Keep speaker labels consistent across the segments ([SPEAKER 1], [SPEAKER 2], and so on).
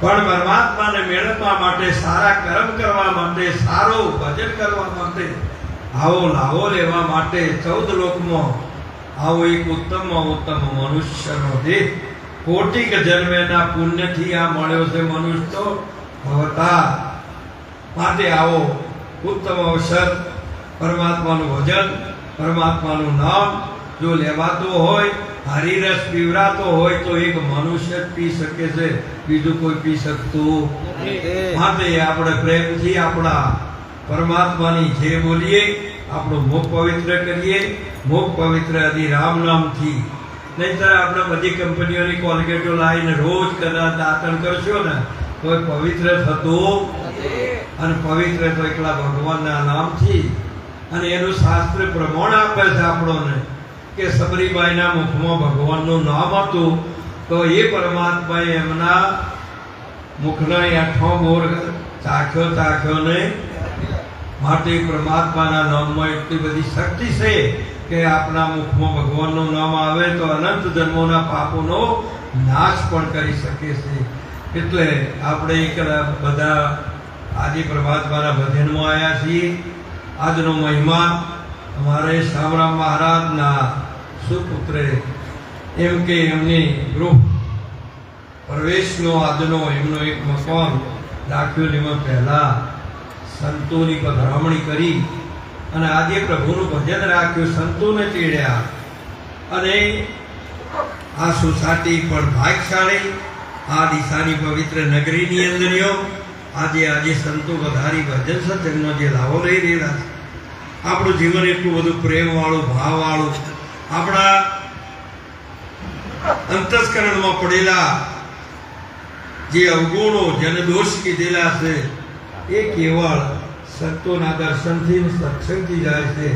[SPEAKER 1] પણ પરમાત્માને મેળવવા માટે, સારા કર્મ કરવા માટે, સારું ભજન કરવા માટે, આવો લાવો લેવા માટે 14 લોકમાં આવો એક ઉત્તમમાં ઉત્તમ મનુષ્યનો દેહ કોટિક જન્મેના પુણ્યથી આ મળ્યો છે મનુષ્ય અવતાર માટે આવો ઉત્તમ અવસર પરમાત્માનું ભજન, પરમાત્માનું નામ જો લેવાતો હોય, હરિરસ પીવરાતો હોય તો એક મનુષ્ય જ પી શકે છે, બીજું કોઈ પી શકતું માટે આપણે પ્રેમથી આપણા પરમાત્માની જે બોલીએ, આપણું મુખ પવિત્ર કરીએ, મુખ પવિત્ર આદિ રામ નામથી. નહીંતર આપણે બધી કંપનીઓની કોલગેટો લાવીને રોજ કદાચ દાંતણ કરશો ને તો પવિત્ર થતું, અને પવિત્ર તો એકલા ભગવાનના નામથી. અને એનું શાસ્ત્ર પ્રમાણ આપે છે આપણને કે સબરીબાઈના મુખમાં ભગવાનનું નામ હતું તો એ પરમાત્માએ એમના મુખના 8 બોર ચાખ્યો ને માટે પરમાત્માના નામમાં એટલી બધી શક્તિ છે કે આપણા મુખમાં ભગવાનનું નામ આવે તો અનંત જન્મોના પાપોનો નાશ પણ કરી શકે છે. એટલે આપણે એક બધા આજે પરમાત્માના ભજનમાં આવ્યા છીએ. આજનો મહિમા અમારે શામરામ મહારાજના સુપુત્રે એમ કે એમની ગૃહ પ્રવેશનો આજનો એમનો એક મકાન રાખ્યું. એમાં પહેલા સંતોની પધરામણી કરી અને આજે પ્રભુનું ભજન રાખ્યું, સંતોને તેડ્યા. અને આ સોસાયટી પણ ભાગશાળી, આ દિશાની પવિત્ર નગરીની અંદરયો આજે સંતો વધારી ભજન સત્સંગનો જે લાવો લઈ રહેલા છે. આપણું જીવન એટલું બધું પ્રેમ વાળું, ભાવ વાળું, આપણા અંતસ્કરણમાં પડેલા જે અવગુણો જનદોષ કીધેલા છે એ કેવળ સંતોના દર્શનથી, સત્સંગથી જાય છે.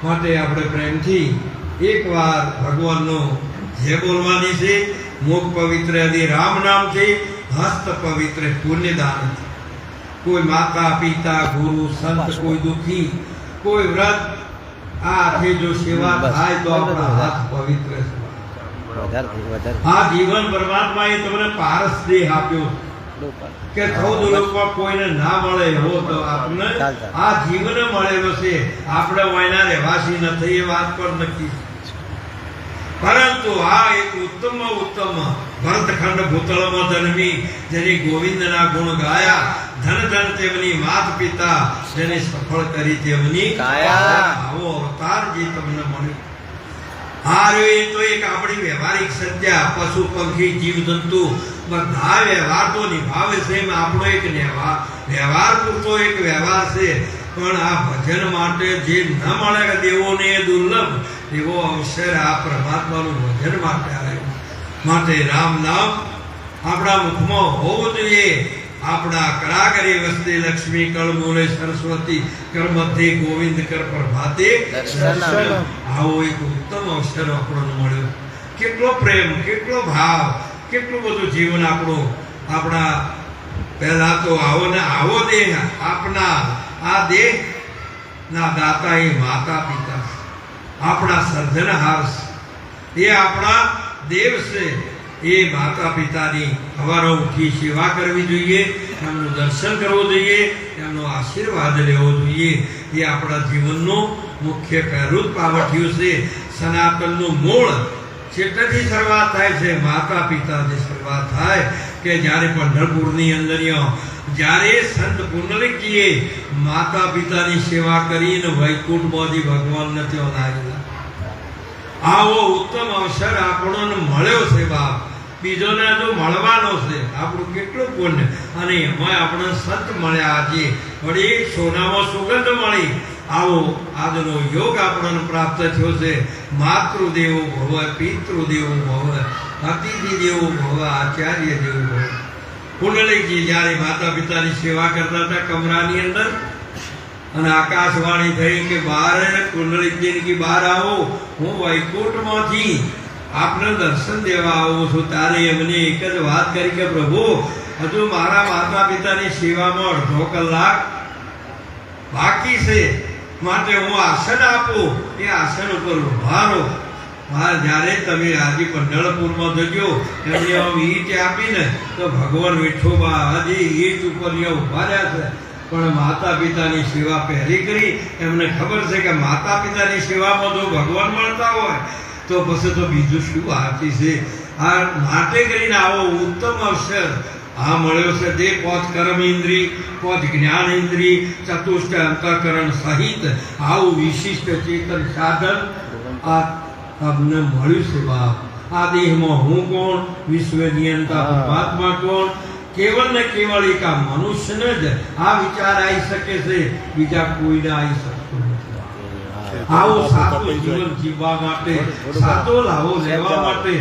[SPEAKER 1] માટે આપણે પ્રેમથી એકવાર ભગવાનનું જે બોલવાની છે, મુખ પવિત્ર આદિ રામ નામથી, હસ્ત પવિત્ર પુણ્યદાનથી. કોઈ માતા પિતા, ગુરુ, સંત, કોઈ દુઃખી, કોઈ વ્રત, આ હાથે જો સેવા થાય તો આપણા હાથ પવિત્ર છે. આ જીવન પરમાત્માએ તમને પારસ દેહ આપ્યો કે 14 લોકમાં કોઈને ના મળે એવો તો આપણને આ જીવન મળેલો છે. આપણે વાયના રહેવાસી નથી એ વાત પર નક્કી, પરંતુ આ એક ઉત્તમ ભરતખંડ ભૂતળમાં જન્મી, જેની ગોવિંદના ગુણ ગાયા, ધન ધન તેમની માત પિતા, જેને સફળ કરી તેમની કાયા. આવો અવતાર જે તમને મળ્યો, આ એ તો એક આપણી વ્યવહારિક સત્યા. પશુ પંખી જીવ જંતુ બધા વ્યવહાર તો નિભાવે છે, એમાં આપણો એક વ્યવહાર પૂરતો એક વ્યવહાર છે. પણ આ ભજન માટે જે ન મળે દેવોને એ દુર્લભ એવો અવસર આ પરમાત્માનું ભજન માટે આવ્યો. માટે રામ નામ આપણા મુખમાં હોવું જોઈએ. આપણા કરાગરે વસ્તે લક્ષ્મી, કળ મૂલે સરસ્વતી, કર મધ્યે ગોવિંદ, કર પ્રભાતે દર્શન. આવો એક ઉત્તમ અવસર આપણને મળ્યો. કેટલો પ્રેમ, કેટલો ભાવ, કેટલું બધું જીવન આપણું. આપણા પહેલા તો આવો ને આવો દેહ આપના, આ દેહ ના દાતા એ માતા પિતા, આપણા સર્જનહાર એ આપણા દેવ છે. એ માતા પિતાની સવારે ઉઠી સેવા કરવી જોઈએ, એમનું દર્શન કરવું જોઈએ, એમનો આશીર્વાદ લેવો જોઈએ. એ આપણા જીવનનું મુખ્ય પહેલું જ પાવઠિયું છે. સનાતનનું મૂળ ચેતનથી શરૂઆત થાય છે. માતા પિતાથી શરૂઆત થાય કે જ્યારે પંઢરપુરની અંદર જ્યારે સંત પુંડલિકજીએ માતા પિતાની સેવા કરીને વૈકુંઠમાંથી ભગવાનને ત્યાં લાવેલા. આવો ઉત્તમ અવસર આપણને મળ્યો છે બાપ, બીજોને તો મળવાનો છે. આપણું કેટલું પુણ્ય. અને એમાં આપણે સંત મળ્યા, આજે વળી સોનામાં સુગંધ મળી. આવો આજનો યોગ આપણને પ્રાપ્ત થયો છે. માતૃદેવો ભવ, પિતૃદેવો ભવ, અતિથિ દેવો ભવ, આચાર્ય દેવો ભવ. પુંડલિકજી જ્યારે માતા પિતાની સેવા કરતા હતા કમરાની અંદર, અને આકાશવાણી થઈ કે બહાર પુંડલિકજી કે બહાર આવો, હું વૈકુંઠમાંથી આપને દર્શન દેવા આવું છું. તારે એમને એક જ વાત કરી કે પ્રભુ હજુ મારા માતા પિતાની સેવામાં અડધો કલાક બાકી છે, માટે હું આસન આપું, એ આસન ઉપર ઉભા રહો. હા, જ્યારે તમે આજે પંઢરપુરમાં જજો એમને આમ ઈટ આપીને તો ભગવાન વિઠોબા હજી ઈટ ઉપર ઉભા રહ્યા છે, પણ માતા પિતાની સેવા પહેલી કરી. એમને ખબર છે કે માતા પિતાની સેવામાં જો ભગવાન મળતા હોય તો પછી તો બીજું શું આપી છે. આ માટે કરીને આવો ઉત્તમ અવસર આ મળ્યો છે. તે 5 કર્મ ઇન્દ્રિય, 5 જ્ઞાન ઇન્દ્રિય, ચતુષ્ટ અંતઃકરણ સહિત આવું વિશિષ્ટ ચેતન સાધન આ અમને મળ્યું છે. બાપ, આ દેહમાં હું કોણ, વિશ્વ નિયંતા પરમાત્મા કોણ, કેવળ ને કેવળ એક આ મનુષ્યને જ આ વિચાર આવી શકે છે, બીજા કોઈને આવી શકતો નથી. આવો સાચો જીવન જીવવા માટે, સાચો લાવો લેવા માટે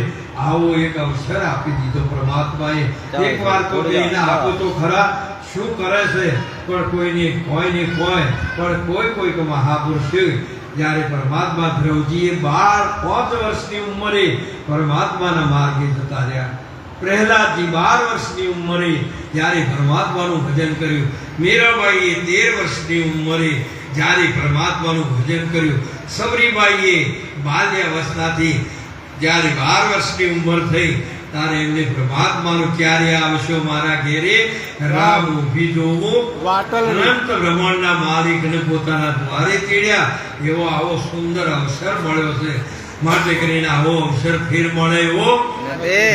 [SPEAKER 1] આવો એક અવસર આપી દીધો પરમાત્માએ. એકવાર તો એને આપો તો ખરા. શું કરે છે પણ કોઈને કોઈ મહાપુરુષ જ્યારે પરમાત્મા ધ્રુવજીએ 5 વર્ષની ઉંમરે પરમાત્માના માર્ગે જતા રહ્યા. પ્રહલાદજી 12 વર્ષની ઉંમરે જ્યારે પરમાત્માનું ભજન કર્યું. મીરાબાઈએ 13 વર્ષની ઉંમરે જ્યારે પરમાત્માનું ભજન કર્યું. સબરીબાઈએ બાલ્યાવસ્થાથી જ્યારે 12 વર્ષની ઉંમર થઈ ત્યારે એમને પરમાત્માનું ક્યારે આવશો મારા ઘેરે, રામ ઊભી જોવું, અનંત બ્રહ્માંડના માલિકને પોતાના દ્વારે તેડ્યા. એવો આવો સુંદર અવસર મળ્યો છે. માટે કરીને આવો અવસર ફેર મળે એવો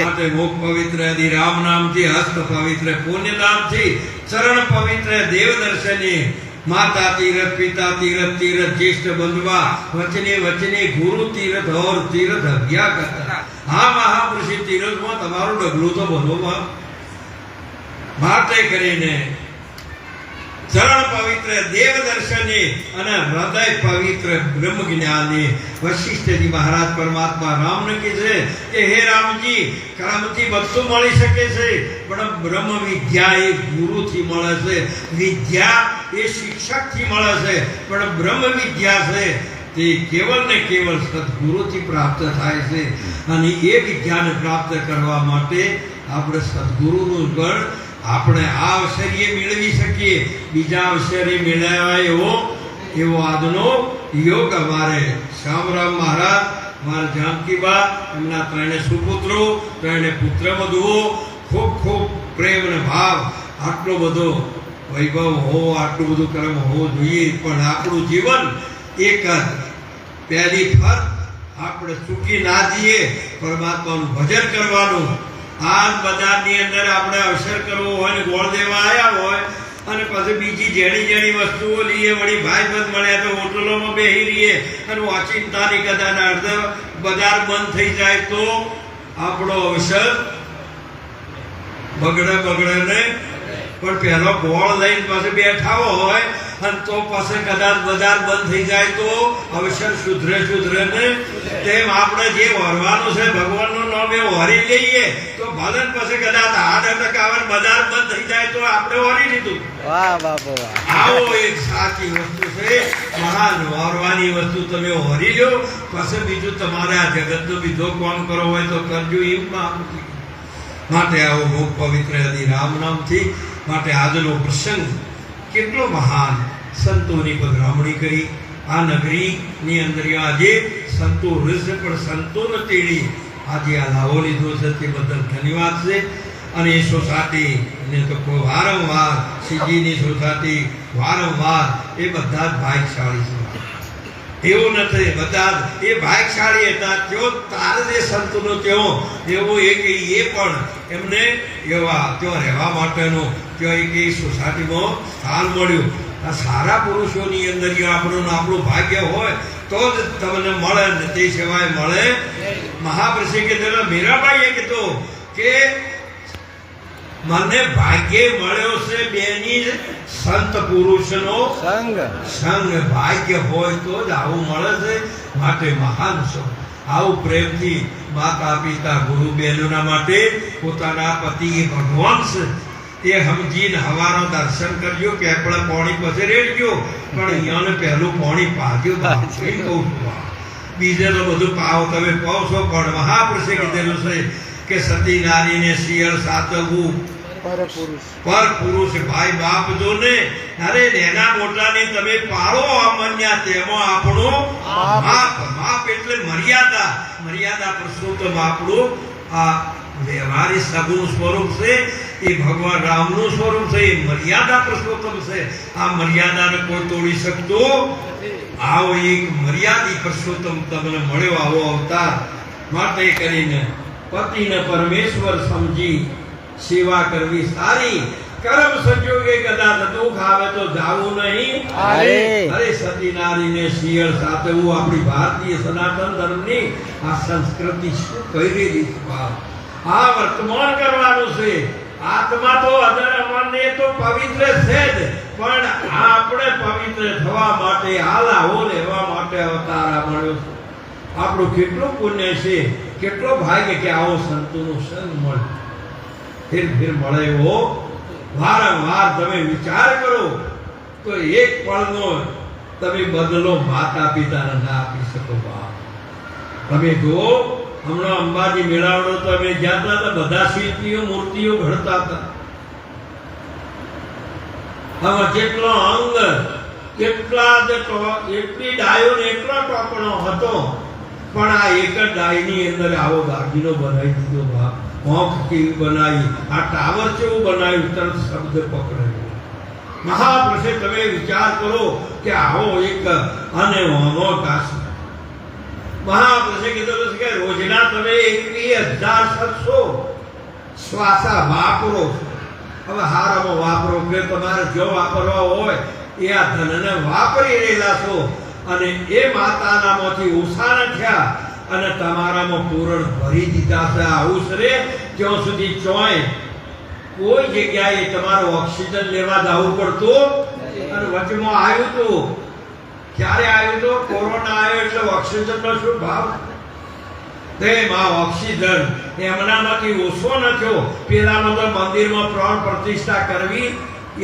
[SPEAKER 1] માટે મુખ પવિત્ર આદિ રામ નામથી, હસ્ત પવિત્ર પુણ્યનામથી, ચરણ પવિત્ર દેવ દર્શને, માતા તીરથ, પિતા તીરથ, તીરથ જ્યેષ્ઠ બંધવા, વચને ગુરુ તીરથ ઓર તીરથ અભ્યા કરતા. હા, મહાપુરુષ તીરથમાં તમારું ડગલું તો ભલો. માટે કરીને ચરણ પવિત્ર દેવ દર્શને અને હૃદય પવિત્ર બ્રહ્મ જ્ઞાને વશિષ્ઠજી મહારાજ પરમાત્મા રામને કીધે કે હે રામજી, કર્મથી બધું મળી શકે છે, પણ બ્રહ્મ વિદ્યા એ ગુરુથી મળે છે, વિદ્યા એ શિક્ષકથી મળે છે, પણ બ્રહ્મ વિદ્યા છે તે કેવળ ને કેવળ સદગુરુથી પ્રાપ્ત થાય છે. અને એ વિદ્યાને પ્રાપ્ત કરવા માટે આપણે સદગુરુનું ગણ આપણે આ અવસરે મેળવી શકીએ. બીજા અવસરે મેળવાય એવો આજનો યોગ અમારે શ્યામરામ મહારાજ, મારા જાનકીબા, એમના 3 સુપુત્રો, 3 પુત્ર વધુઓ, ખૂબ ખૂબ પ્રેમ અને ભાવ, આટલો બધો વૈભવ હોવો, આટલું બધું કર્મ હોવું જોઈએ. પણ આપણું જીવન એક જ પહેલી ફર આપણે ચૂકી ના જઈએ, પરમાત્માનું ભજન કરવાનું. આ બજારની અંદર આપણે અવસર કરવો હોય ને ગોળ દેવા આવ્યા હોય અને પછી બીજી જેણી વસ્તુઓ લઈએ, વળી ભાઈ બંધ મળ્યા તો હોટલોમાં બેસી રહીએ અને ઓચિંતાની કદાચ અડધો બજાર બંધ થઈ જાય તો આપણો અવસર બગડે ને. પણ પહેલો ગોળ લઈને પછી બેઠા હોય અને તો પછી કદાચ બજાર બંધ થઈ જાય તો અવસર સુધરે ને. તેમ આપણે જે વરવાનું છે ભગવાનનું નામ એ વરી લઈએ તો ભલે પછી કદાચ 8% બજાર બંધ થઈ જાય તો આપણે વરી લીધું.
[SPEAKER 2] વાહ બાપુ વાહ.
[SPEAKER 1] આવો એક સાચી વસ્તુ છે. મહાન વરવાની વસ્તુ તમે વરી લો, પછી બીજું તમારે આ જગતનો બીજો કામ કરવો હોય તો કરજો. એમ માટે આવો મુખ પવિત્ર આદિ રામ નામથી. માટે આજનો પ્રસંગ કેટલો મહાન, સંતોની પધરામણી કરી. આ નગરીની અંદર આજે સંતો રહેશે, પણ સંતોને તેડી આજે આ લાવો લીધો છે તે બદલ ધન્યવાદ છે. અને એ સોસાયટીને તો વારંવાર સીજીની સોસાયટી વારંવાર એ બધા જ ભાગ્યશાળી છે. એવું નથી, બધા જ એ ભાગ્યશાળી હતા. તેઓ તારે જે સંતનો તેઓ એવું એ પણ એમને એવા ત્યાં રહેવા માટેનો ત્યાં એક સોસાયટીમાં સ્થાન મળ્યું. આ સારા પુરુષોની અંદર આપણું ભાગ્ય હોય તો જ તમને મળે ને, તે સિવાય મળે. મહાપુરુષે કીધું, મીરાબાઈએ કીધું કે મને ભાગ્ય મળ્યો છે બેની સંત પુરુષનો સંગ. ભાગ્ય હોય તો જ આવું મળે છે. માટે મહાન છો. આવું પ્રેમથી માતા પિતા ગુરુ બહેનોના માટે પોતાના પતિ એ ભગવાન છે એ સમજીને હવારો દર્શન કરજો. કે આપણે પાણી પછી રેડજો, પણ અહીંયાને પહેલું પાણી પાજો. કહું છું બીજે તો બધું પાવ તમે પાવ છો, પણ મહાપુરુષે કીધેલું છે કે સતી નારીને શિયળ સાચવવું પર પુરુષ ભાઈ બાપ જો ને અરે નેના મોટાની તમે પાળો અમન્યા તેમાં આપણો માપ એટલે મર્યાદા પુરુષોત્તમ આપણું આ વ્યવહારિક સગુણ સ્વરૂપ છે, એ ભગવાન રામનું સ્વરૂપ છે, એ મર્યાદા પુરુષોત્તમ છે. આ મર્યાદાને કોઈ તોડી શકતો આવો એક મર્યાદિત પુરુષોત્તમ તમને મળ્યો, આવો અવતાર. માટે કરીને પતિને પરમેશ્વર સમજી સેવા કરવી સારી. કર્મ સંજોગે કદાચ દુઃખ આવે તો જાવું નહીં. અરે સતી નારીને શિયળ સાથે આપણી ભારતીય સનાતન ધર્મની આ સંસ્કૃતિ શું કહી રહી છે? આ વર્તમાન કરવાનું છે. આત્મા તો અદર અમરને તો પવિત્ર છે જ, પણ આપણે પવિત્ર થવા માટે આલાઓ લેવા માટે અવતાર મળ્યો છે. આપણું કેટલું પુણ્ય છે, કેટલો ભાગ્ય કે આવો સંતોનો સંગ મળે, ફિર મળે એવો. વારંવાર તમે વિચાર કરો તો એક પળનો તમે બદલો માતા પિતાને ના આપી શકો. તમે જો હમણાં અંબાજી મેળાવડો તો અમે જ્યાં હતા બધા શિલ્પીઓ મૂર્તિઓ ઘડતા હતા. હવે જેટલો અંગ એટલી ડાયો ને એટલો ટોપણો હતો, પણ આ એક જ ડાયની અંદર આવો દાગીનો બનાવી દીધો. બાપ મોખ કેવી બનાવી, આ ટાવર કેવું બનાવ્યું, તરત શબ્દ પકડાયો. મહાપુરુષે તમે વિચાર કરો કે આવો એક અને મહાપુરુષે કીધું કે રોજના તમે 21,700 શ્વાસા વાપરો. હવે હારામાં વાપરો કે તમારે જો વાપરવા હોય એ આ ધનને વાપરી રહેલા છો, અને એ માતાનામાંથી ઓછા ન થયા અને તમારામાં પૂરણ ભરી દીધા છે. આવું છે ત્યાં સુધી ચોય કોઈ જગ્યાએ તમારું ઓક્સિજન લેવા જવું પડતું. અને વચમાં આવ્યું હતું, ક્યારે આવ્યું હતું? કોરોના આવ્યો એટલે ઓક્સિજનનો શું ભાવ? તેમાં ઓક્સિજન એમનામાંથી ઓછો ન થયો. પેલામાં તો મંદિરમાં પ્રાણ પ્રતિષ્ઠા કરવી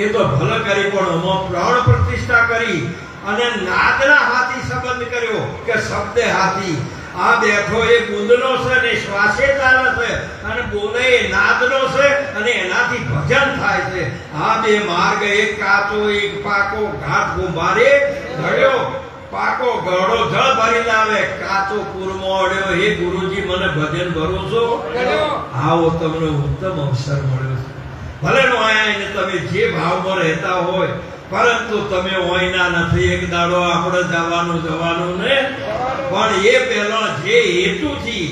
[SPEAKER 1] એ તો ભલે કરી, પણ આમાં પ્રાણ પ્રતિષ્ઠા કરી અને નાદના હાથી સંબંધ કર્યો કે શબ્દ હાથી. આ બેઠો એ ગુંદનો છે ને શ્વાસે ચાલે છે, અને બોલે એ નાદનો છે, અને એનાથી ભજન થાય છે. આ બે માર્ગ, એક કાચો એક પાકો, ઘાટ ગુંભારે ઘડ્યો. પાકો ઘડો જળ ભરી લાવે, કાચો કુરમો અડ્યો. હે ગુરુજી મને ભજન ભરો છો, આવો તમને ઉત્તમ અવસર મળ્યો છે. ભલે નો આયા તમે જે ભાવમાં રહેતા હોય, પરંતુ તમે હોયના નથી. એક દાડો આપણે જવાનું ને, પણ એ પહેલો જે હેતુથી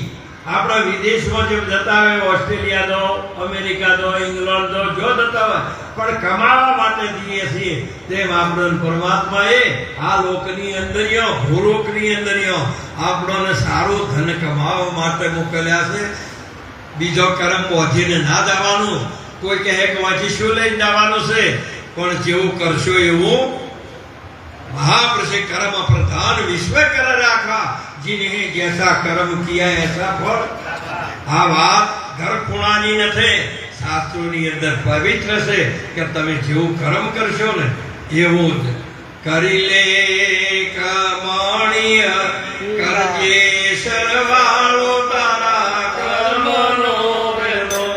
[SPEAKER 1] આપણા વિદેશમાં જેમ જતા હોય, ઓસ્ટ્રેલિયાનો, અમેરિકાનો, ઇંગ્લેન્ડનો જો જતા હોય, પણ કમાવા માટે જઈએ છીએ, તેમ આપણે પરમાત્માએ આ લોકની અંદર ભૂલોકની અંદર આપણને સારું ધન કમાવા માટે મોકલ્યા છે. બીજો કર્મ પહોંચીને ના જવાનું. કોઈ કહે કે વાંચી શું લઈને જવાનું છે, પણ જેવું કરશો એવું. महापुरुष कर्म प्रधान विश्व कर राखा, जिन्हें जैसा कर्म किया ऐसा फल. आ बात घर खुणानी नथे, शास्त्रोनी अंदर पवित्र से कि તમે જેવું કર્મ કરશો ને એવું જ કરી લે. કમાણીય કરજે સરવાળો તારા કર્મનો વેલો,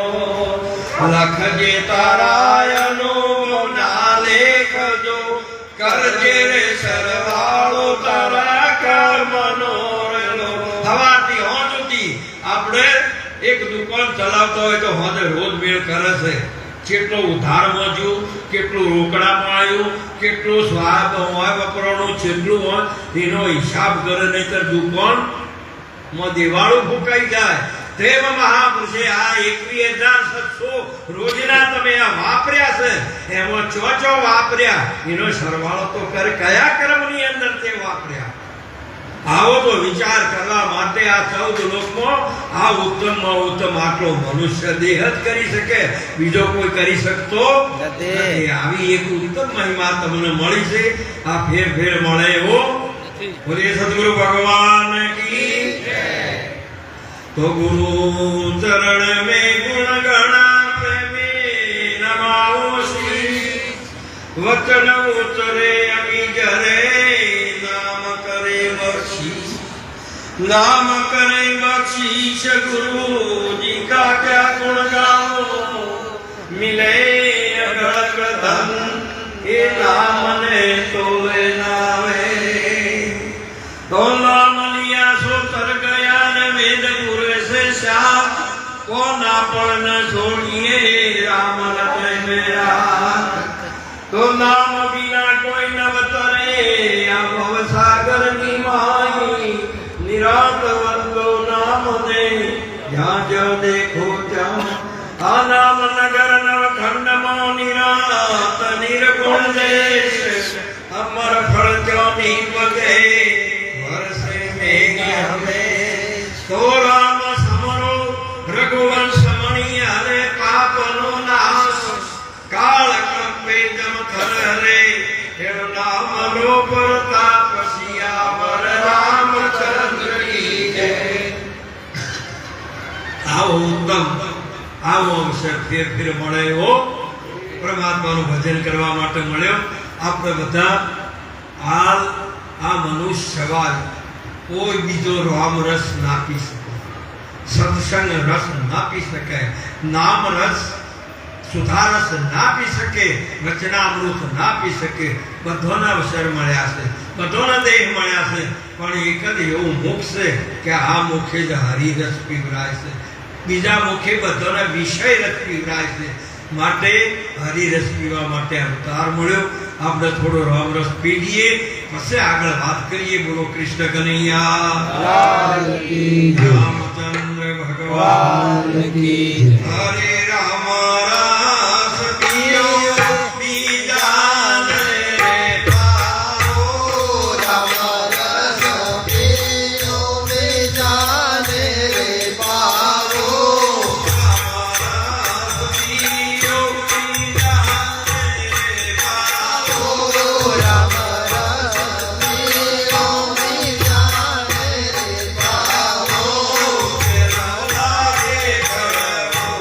[SPEAKER 1] લખજે તારાયનો ના લેખજો, કરજે રે સરવાળો તારા કર્મનો વેલો. હવાથી હોજ સુધી આપણે એક દુકાન ચલાવતો હોય તો હોજે રોજ મેળ કરે છે. કેટલો ઉધાર મોજ્યું, કેટલું રોકડામાં આવ્યું, કેટલું સ્વાદ હોય વપરાણું, જેટલું હોય એનો હિસાબ કરે, નહીતર દુકાનમાં દિવાળું ફૂંકાઈ જાય. તેમ મહાપુરુષે આ 21,700 રોજના તમે આ વાપર્યા છે, એમાં ચો વાપર્યા એનો સરવાળો તો કર, કયા કર્મની અંદર તે વાપર્યા. આવો તો વિચાર કરવા માટે આ 14 લોકમાં આ ઉત્તમમાં ઉત્તમ આટલો મનુષ્ય દેહ જ કરી શકે, બીજો કોઈ કરી શકતો નથી. આવી એક ઉત્તમ મહિમા તમને મળી છે. આ ફેર મળે એવો બોલે સદગુરુ ભગવાન કી જય. तो गुरु चरण में गुण गणा प्रेमी नमाओ श्री, वचन उतरे अमी जरे, नाम करे बख्शीश, नाम करे बख्शीश. गुरु जी का क्या गुण गाओ, मिल મિલે અગળ ધન એ નામને તોલે નાવે તો નામ लिया सो तर गया न वेदपुर से श्याम को ना पण न छोड़िए राम रतन मेरा तो नाम बिना कोई न तरे आ भव सागर की माई निरात वंदो नाम दे जहाँ जो देखो जाओ आ नाम नगर नव खंड मो निरात निर्गुण देश अमर फल जो नीपदे वर्षे मेघ हमें तो राम समरो रघुवंश मणि हरे पाप नो नाश काल कंपे जम थर हरे हे नाम लो प्रताप सियावर रामचंद्र की जय। आओ उत्तम આવો અવસર ફેર મળ્યો પરમાત્માનું ભજન કરવા માટે મળ્યો। આપણે બધા હાલ આ મનુષ્ય સવાલ કોઈ બીજો રામ રસ ના પી શકે, સત્સંગ રસ ના પી શકે, નામ રસ સુધા રસ ના પી શકે, વચનામૃત ના પી શકે। બધાના અવસર મળ્યા છે, બધાના દેહ મળ્યા છે, પણ એક જ એવું મુખ છે કે આ મુખે જ હરિરસ પીવરાય છે, બીજા મુખે બધાના વિષય રસ પીવરાય છે। માટે હરિરસ પીવા માટે અવતાર મળ્યો। આપણે થોડો રામ રસ પી લઈએ, પછી આગળ વાત કરીએ। બોલો કૃષ્ણ કનૈયા લાલ કી જય, રામચંદ્ર ભગવાન કી જય। હરે રામ રસ પીઓ બીજાને પાઓ, રામ રસ પીઓ બીજાને પાઓ, રામ રસ પીઓ બીજાને પાઓ, રામ રસ પીઓ બીજાને પાઓ, તેરા લાગે કરવો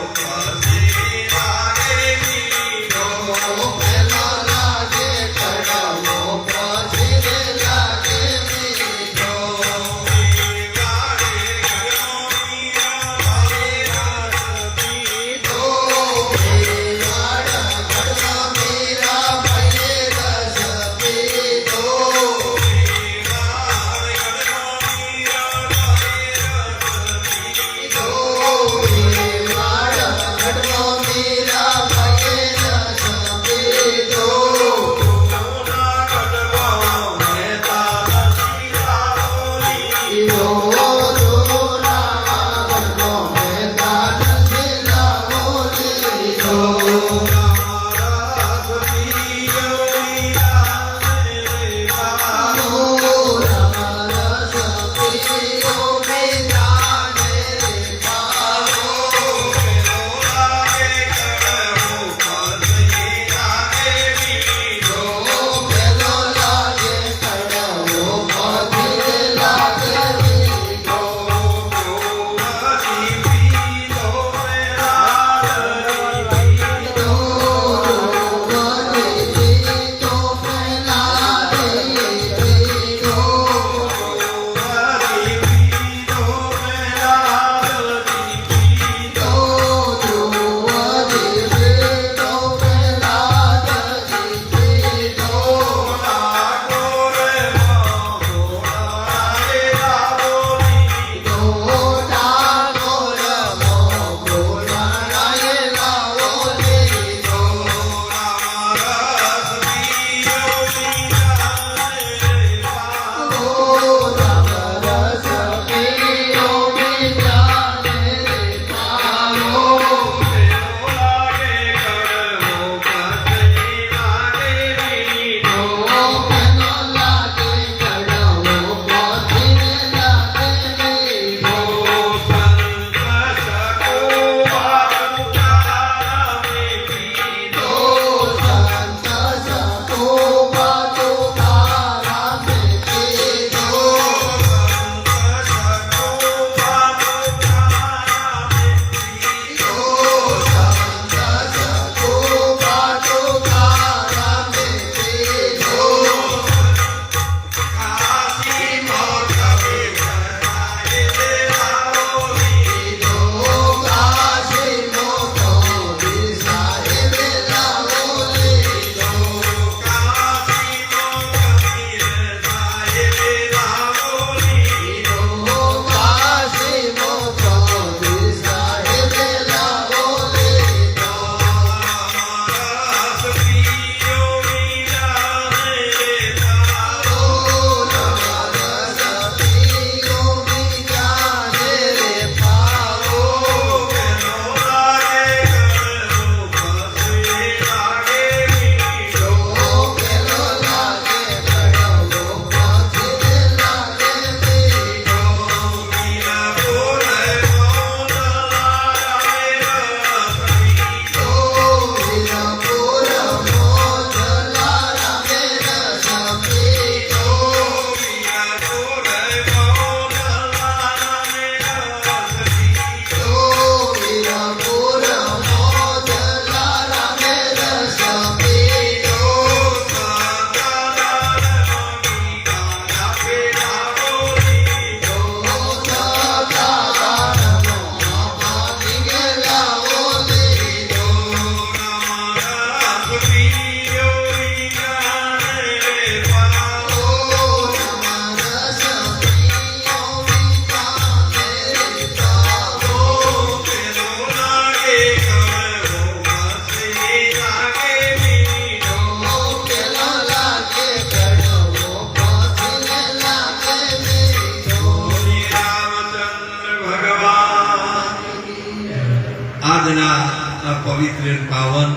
[SPEAKER 1] પવિત્ર અને પાવન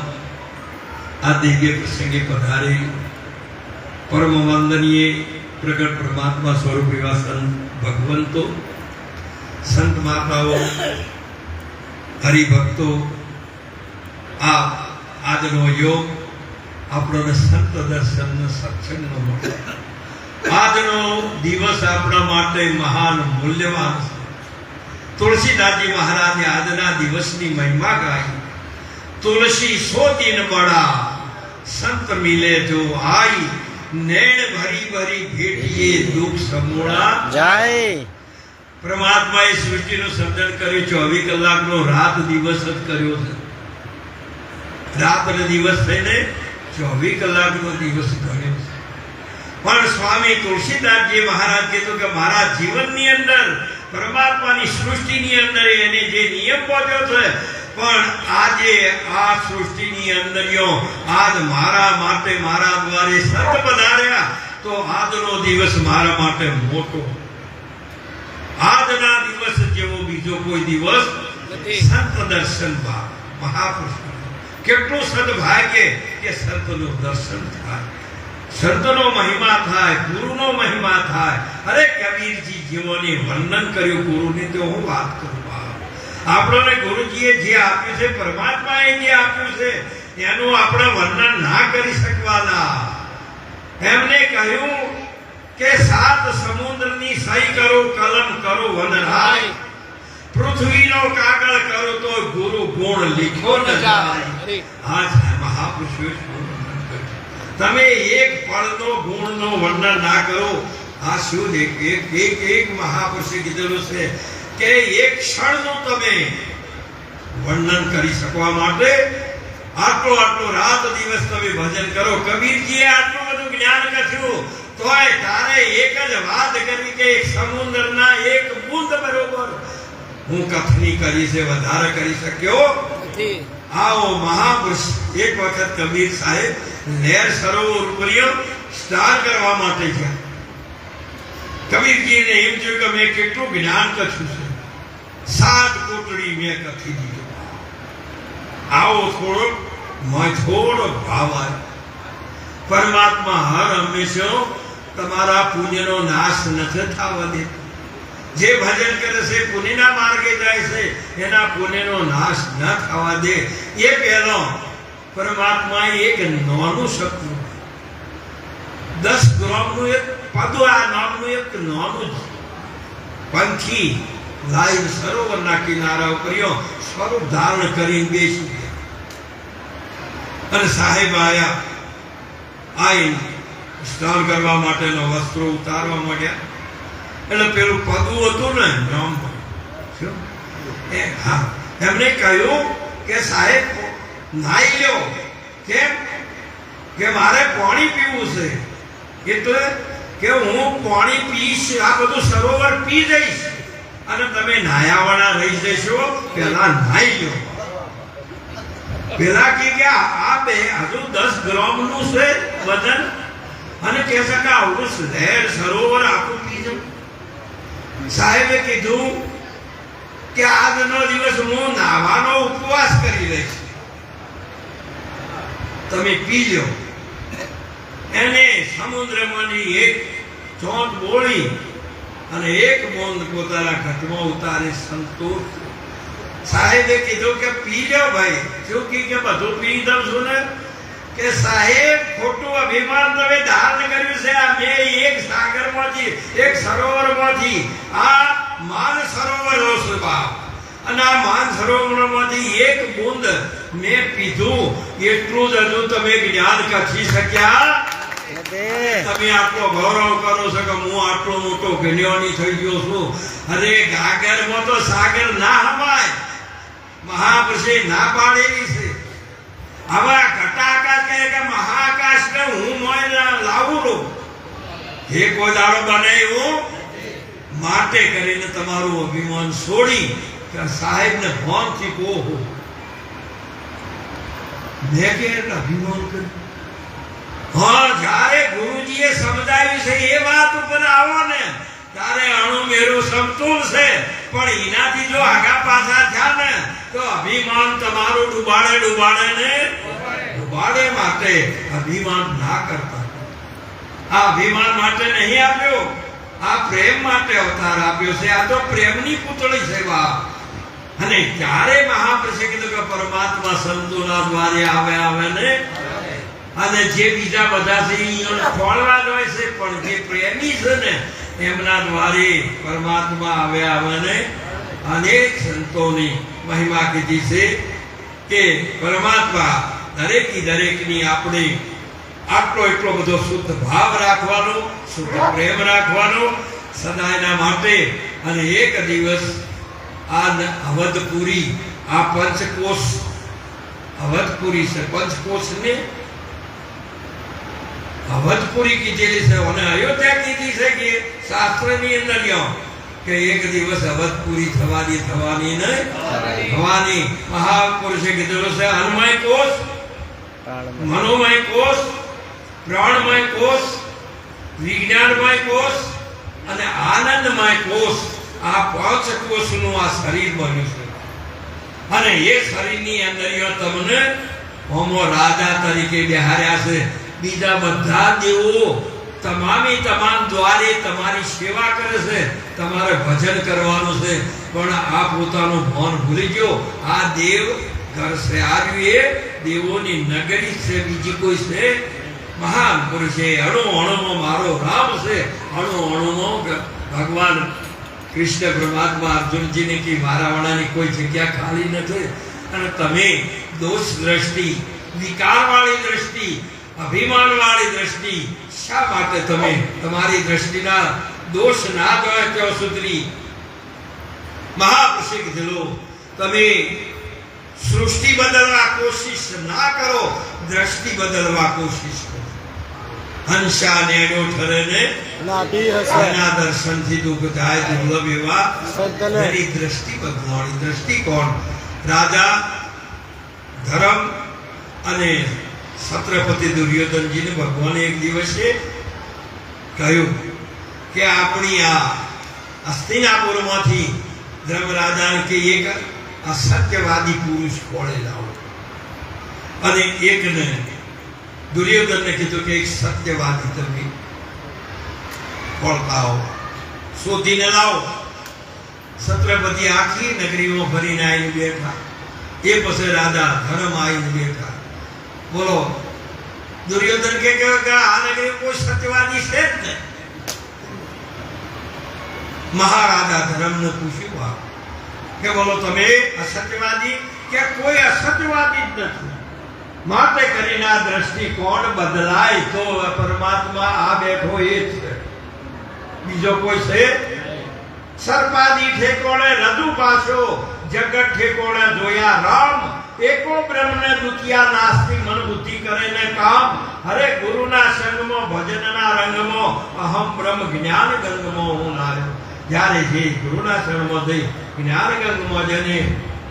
[SPEAKER 1] આ દિવ્ય પ્રસંગે પધારી પરમ વંદનીય પ્રગટ પરમાત્મા સ્વરૂપ એવા સંત ભગવંતો, સંત માતાઓ, હરિભક્તો, આ આજનો યોગ આપણને સંત દર્શન સત્સંગનો મળે. આજનો દિવસ આપણા માટે મહાન મૂલ્યવાન છે. તુલસીદાસજી મહારાજે આજના દિવસની મહિમા ગાઈ. તુલસી સો દિન બડા સંત મિલે જો આઈ, નૈણ ભરી ભરી ભેટીએ દુઃખ સમૂળા જાય. પરમાત્માએ સૃષ્ટિનું સર્જન કર્યું, 24 કલાકનો રાત દિવસ જ કર્યો છે. રાત અને દિવસ થઈને 24 કલાકનો દિવસ ગણ્યો છે. પણ સ્વામી તુલસીદાસજી મહારાજ કીધું કે મારા જીવનની અંદર પરમાત્માની સૃષ્ટિની અંદર એને જે નિયમ પહોંચ્યો છે, પણ આજે આ સૃષ્ટિની અંદર આજ મારા માટે મારા દ્વારે સંત પધાર્યા, તો આજનો દિવસ મારા માટે મોટો. આજના દિવસ જેવો બીજો કોઈ દિવસ સંત દર્શન મહાપુરુષ કેટલું સદભાગ્ય કે સંતનું દર્શન થાય, સંતનો મહિમા થાય, ગુરુનો મહિમા થાય. અરે કબીરજી જેઓને વર્ણન કર્યું ગુરુને, તો હું વાત કરું. આપણને ગુરુજીએ જે આપ્યું છે, પરમાત્માએ જે આપ્યું છે, એનું આપણે વર્ણન ના કરી શકવાના. એમને કહ્યું કે 7 સમુદ્રની સહી કરો, કલમ કરો વનરાય, પૃથ્વીનો કાગળ કરો તો ગુરુ ગુણ લીખો ન જાય. આ મહાપુરુષોએ તમે એક પળનો ગુણનો વર્ણન ના કરો. આ શું એક મહાપુરુષે કીધેલું છે કે એક ક્ષણનું તમે વર્ણન કરી શકવા માટે આટલો રાત દિવસ તમે ભજન કરો. કબીરજીએ આટલું બધું જ્ઞાન કથ્યું, તોય તારે એક જ વાત કરવી કે એક સમુદ્રના એક બૂંદ બરોબર હું કથની કરી છે, વધારે કરી શક્યો નથી. આવો મહાપુરુષ એક વખત કબીર સાહેબ લહેર સરોવર ઉપર સ્નાન કરવા માટે ગયા. કબીરજીને એમ થયું કે મેં કેટલું જ્ઞાન કથ્યું છે, 7 કોટડી મેં કથી દીધું. આવો થોડો ભાવ આવ્યો. પરમાત્મા હર હંમેશા તમારા પુણ્યનો નાશ નથી થવા દેતો. જે ભજન કરે છે, પુણ્યના માર્ગે જાય છે, એના પુણ્યનો નાશ ન થવા દે. એ પહેલો પરમાત્માએ એક નાનું સપનું, 10 ગ્રામનું એક પદુઆ નામનું એક નાનું પંખી લાઈવ સરોવરના કિનારા ઉપર સ્વરૂપ ધારણ કરીને બેસી ગયા. અને સાહેબ આવીને સ્નાન કરવા માટેનો વસ્ત્રો ઉતારવા માંડ્યા. એટલે પેલું પદું હતું ને એમને કહ્યું કે સાહેબ નાઈ લ્યો. કેમ કે મારે પાણી પીવું છે, એટલે કે હું પાણી પીશ, આ બધું સરોવર પી જઈશ અને તમે નાયાવાળા રહી જશો, પેલા નાઈ લ્યો. પેલા કે આ બે હજુ 10 ગ્રામનું છે વજન, અને કે છે કે આવું લહેર સરોવર આખું પી જાઉં. સાહેબે કીધું કે આજનો દિવસ હું નાવાનો ઉપવાસ કરી લઈશ, તમે પી લો. એને સમુદ્રમાંથી એક ચોંટ બોળી અને એક બોંદ પોતાના ઘટમાં ઉતારી સંતોષ. સાહેબે કીધું કે પી લો ભાઈ. શું કે બધું પી દઉં છું ને? કે સાહેબ ખોટું અભિમાન તમે ધારણ કર્યું છે. આ મેં એક સાગરમાંથી, એક સરોવરમાંથી આ માન સરોવર છે બાપ, અને આ માન સરોવરમાંથી એક બૂંદ મેં પીધું, એટલું જ હજુ તમે જ્ઞાન કથી શક્યા. તમે આટલો ગૌરવ કરો છો કે હું આટલો મોટો જ્ઞાની થઈ ગયો છું. અરે ગાગરમાં તો સાગર ના હમાય, મહાપુરુષે ના પાડેલી છે. આવા ઘટાકાશ કહે કે મહાકાશ ને હું મોય લાવું લો, એ કોઈ દાડો બને એવું માટે કરીને તમારું અભિમાન છોડી કે સાહેબ ને ભોનથી કહો મેં કે અભિમાન કર્યું. હા, જ્યારે ગુરુજીએ સમજાવ્યું છે એ વાત ઉપર આવો ને, ત્યારે અણુ મેરું સમતુલ છે. પણ એનાથી જો આગા પાછા થયા ને તો અભિમાન તમારું ડૂબાડે ને ડૂબાડે. માટે અભિમાન ના કરતા. આ અભિમાન માટે નહીં આપ્યો, આ પ્રેમ માટે અવતાર આપ્યો છે. આ તો પ્રેમની પૂતળી સેવા. અને ત્યારે મહાપુરુષે કીધું કે પરમાત્મા સંતોના દ્વારે આવે ને, અને જે બીજા બધા છે એને ખોળવા જ હોય છે, પણ જે પ્રેમી છે ને એમના દ્વારે પરમાત્મા આવે ને. અનેક સંતોની મહિમા કીધી છે કે પરમાત્મા દરેકની આપણે આટલો એટલો બધો શુદ્ધ ભાવ રાખવાનો, શુદ્ધ પ્રેમ રાખવાનો સદાયના માટે. અને એક દિવસ આ અવધપુરી, આ પંચકોશ અવધપુરી છે, પંચકોશને અવધપુરી કીધેલી છે અને અયોધ્યા કીધી છે કે શાસ્ત્રની અંદર કે એક દિવસ અવધપુરી થવાની નહીં થવાની. મહાપુરુષે કીધેલું છે અન્નમય કોષ, મનોમય કોષ, પ્રાણમય કોષ, વિજ્ઞાનમય કોષ અને આનંદમય કોષ. આ પાંચ કોષનું આ શરીર બન્યું છે. અને એ શરીરની અંદર તમને હોમો રાજા તરીકે બેહાર્યા છે. બીજા બધા દેવો તમામ દ્વારે તમારી સેવા કરે છે, તમારે ભજન કરવાનું છે. પણ આ પોતાનું ભાન ભૂલી ગયો. આ દેવ ઘર છે, આ દેવોની નગરી છે, બીજી કોઈ છે. મહાન પુરુષે અણુમાં મારો રામ છે, અણુમાં ભગવાન કૃષ્ણ પરમાત્મા અર્જુનજીને કે મારા વાળાની કોઈ જગ્યા ખાલી નથી. અને તમે દોષ દ્રષ્ટિ, વિકારવાળી દ્રષ્ટિ, અભિમાનવાળી દ્રષ્ટિ શા માટે તમે તમારી દ્રષ્ટિના દોષ ના જોયા ત્યાં સુધી? મહાપુરુષે કીધેલું તમે સૃષ્ટિ બદલવા કોશિશ ના કરો, દ્રષ્ટિ બદલવા કોશિશ કરો. હંસા નેણો ઠરે ને એના દર્શનથી દુઃખ થાય દુર્લભ એવા એની દ્રષ્ટિ બદલવાની. દ્રષ્ટિ કોણ? રાજા ધર્મ અને છત્રપતિ દુર્યોધનજીને ભગવાને એક દિવસે કહ્યું કે આપણી આ હસ્તિનાપુરમાંથી ધર્મરાજાને કે એક અસત્યવાદી પુરુષ ખોળે લાવો. અને એકને દુર્યોધનને કીધું કે એક સત્યવાદી તમે ખોળતા હો, શોધીને લાવો. છત્રપતિ આખી નગરીમાં ફરીને આવીને બેઠા. એ પછી રાજા ધર્મ આવીને બેઠા. બોલો, દુર્યોધન કે આ નગરી કોઈ સત્યવાદી છે જ નહીં. મહારાજા ધર્મને પૂછ્યું કે બોલો તમે અસત્યવાદી? કે કોઈ અસત્યવાદી જ નથી. માટે કરીને આ દ્રષ્ટિકોણ બદલાય તો પરમાત્મા આ બેઠો એ છે, બીજો કોઈ છે? સર્પાદી ઠેકોણે રજુ પાછો, જગત ઠેકોણે જોયા રામ. એકો બ્રહ્મને દુખિયા નાસ્તિ, મન બુદ્ધિ કરે ને કામ. હરે ગુરુના સંગમાં, ભજનના રંગમાં, અહમ બ્રહ્મ જ્ઞાન ગંગમાં હું લાયો. જ્યારે જે ગુરુના શરણમાં થઈ જ્ઞાન ગંગમાં જેને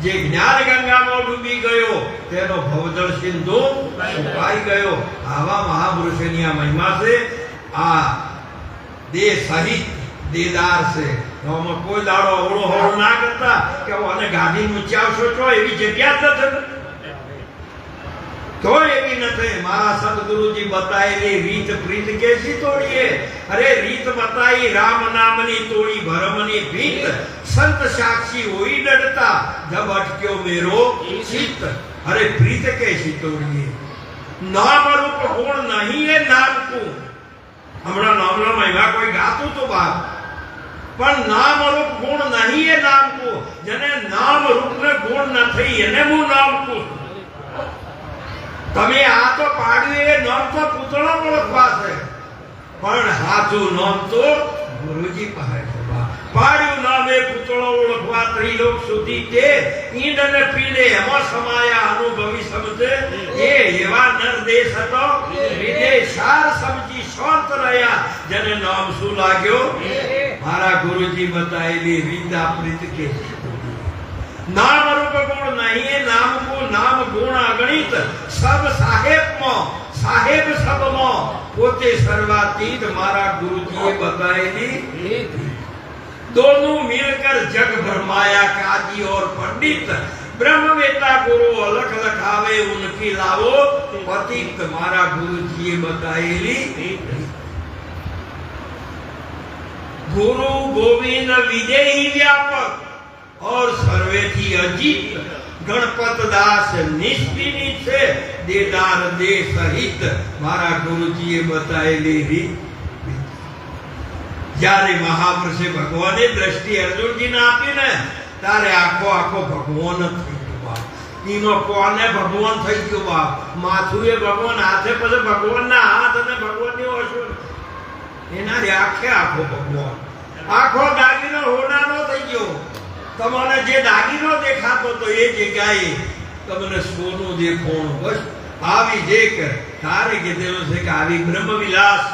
[SPEAKER 1] જે જ્ઞાન ગંગામાં ડૂબી ગયો તેનો ભવજળ સિંધુ સુકાઈ ગયો. આવા મહાપુરુષોની આ મહિમા છે. આ દેહ સહિત દેદાર છે. એમાં કોઈ દાડો અવળો હવળો ના કરતા કે અને ગાડી ઊંચાવશો તો એવી જગ્યા જ નથી, તો એવી નથી. મારા સદગુરુજી બતાયેલી રીત પ્રીત કેસી તોડીએ? અરે રીત બતાઈ રામ નામની તોડી ભરમની ભીત. સંત સાક્ષી હોઈ ડરતા જબ અટક્યો મેરો ચિત્ત. અરે પ્રીત કેસી તોડીએ? નામ રૂપ ગુણ નહીં એ નામ કો. હમણાં નામનો મહિમા કોઈ ગાતું તો બાપ, પણ નામ રૂપ ગુણ નહીં એ નામ કો. જેને નામ રૂપ ને ગુણ નથી એને હું નામ કહું. તમે આ તો પાડ્યું એ નામ તો પૂતળો ઓળખવા છે, પણ હાથું નામ તો ગુરુજી પાસે છે. પાડ્યું નામ એ પૂતળો ઓળખવા ત્રિલોક સુધી તે ઈંડ અને પીડે એમાં સમાયા અનુભવી સમજે. એ એવા નરદેશ હતો વિદેશાર સમજી શાંત રહ્યા. જેને નામ શું લાગ્યો? મારા ગુરુજી બતાવેલી રીત પ્રીત કે નામ રૂપ ગુણ નહીં નામ કો. નામ ગુણ અગણિત સબ સાહેબમાં, સાહેબ સબમાં પોતે સર્વાતીત. મારા ગુરુજીએ બતાવેલી दोनों मिलकर जग भरमाया काजी और पंडित ब्रह्मवेता गुरु अलख लखावे उनकी लावो पतित मारा गुरुजीए बताएली गुरु गोविंद विदेही व्यापक और सर्वेथी अजीत गणपत दास निष्पिनी છે દેદાર દે સહિત મારા ગુરુજીએ बताएली રીત જ્યારે મહાપુરુષે ભગવાને દ્રષ્ટિ અર્જુનજીને આપીને તારે આખો આખો ભગવાન થઈ ગયો બાપ એનો કોને ભગવાન થઈ ગયો બાપ માથું એ ભગવાન હાથે પછી ભગવાનના હાથ અને ભગવાનની ઓછું એના રે આખે આખો ભગવાન આખો દાગીનો હોનાનો થઈ ગયો તમને જે દાગીનો દેખાતો તો એ જગ્યાએ તમને સોનું દેખોણું બસ આવી દેખ તારે કીધેલું છે કે આવી બ્રહ્મ વિલાસ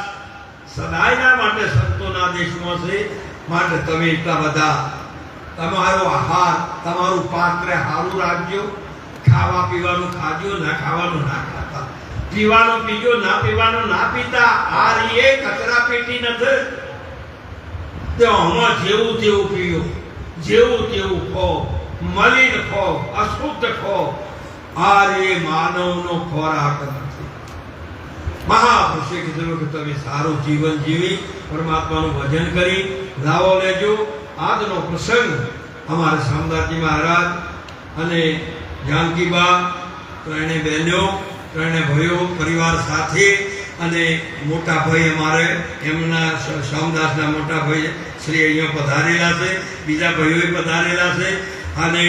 [SPEAKER 1] સદાયના માટે સંતોના દેશમાં છે માટે તમે એટલા બધા તમારો આહાર તમારું પાત્ર સારું રાખજો ખાવા પીવાનું ખાજો ના ખાવાનું ના ખાતા પીવાનું પીજો ના પીવાનું ના પીતા આ એ કચરા પેટી નથી તો આમાં જેવું તેવું પીઓ જેવું તેવું ખો મલિન ખો અશુદ્ધ ખો આ રે માનવનો ખોરાક નથી મહાપુરુષે કીધું કે તમે સારું જીવન જીવી પરમાત્માનું ભજન કરી લાવો લેજો આજનો પ્રસંગ અમારા શામદાસજી મહારાજ અને જાનકીબા ત્રણે બહેનો ત્રણે ભાઈઓ પરિવાર સાથે અને મોટા ભાઈ અમારે એમના શામદાસના મોટા ભાઈ શ્રી અહીંયા પધારેલા છે બીજા ભાઈઓ પધારેલા છે અને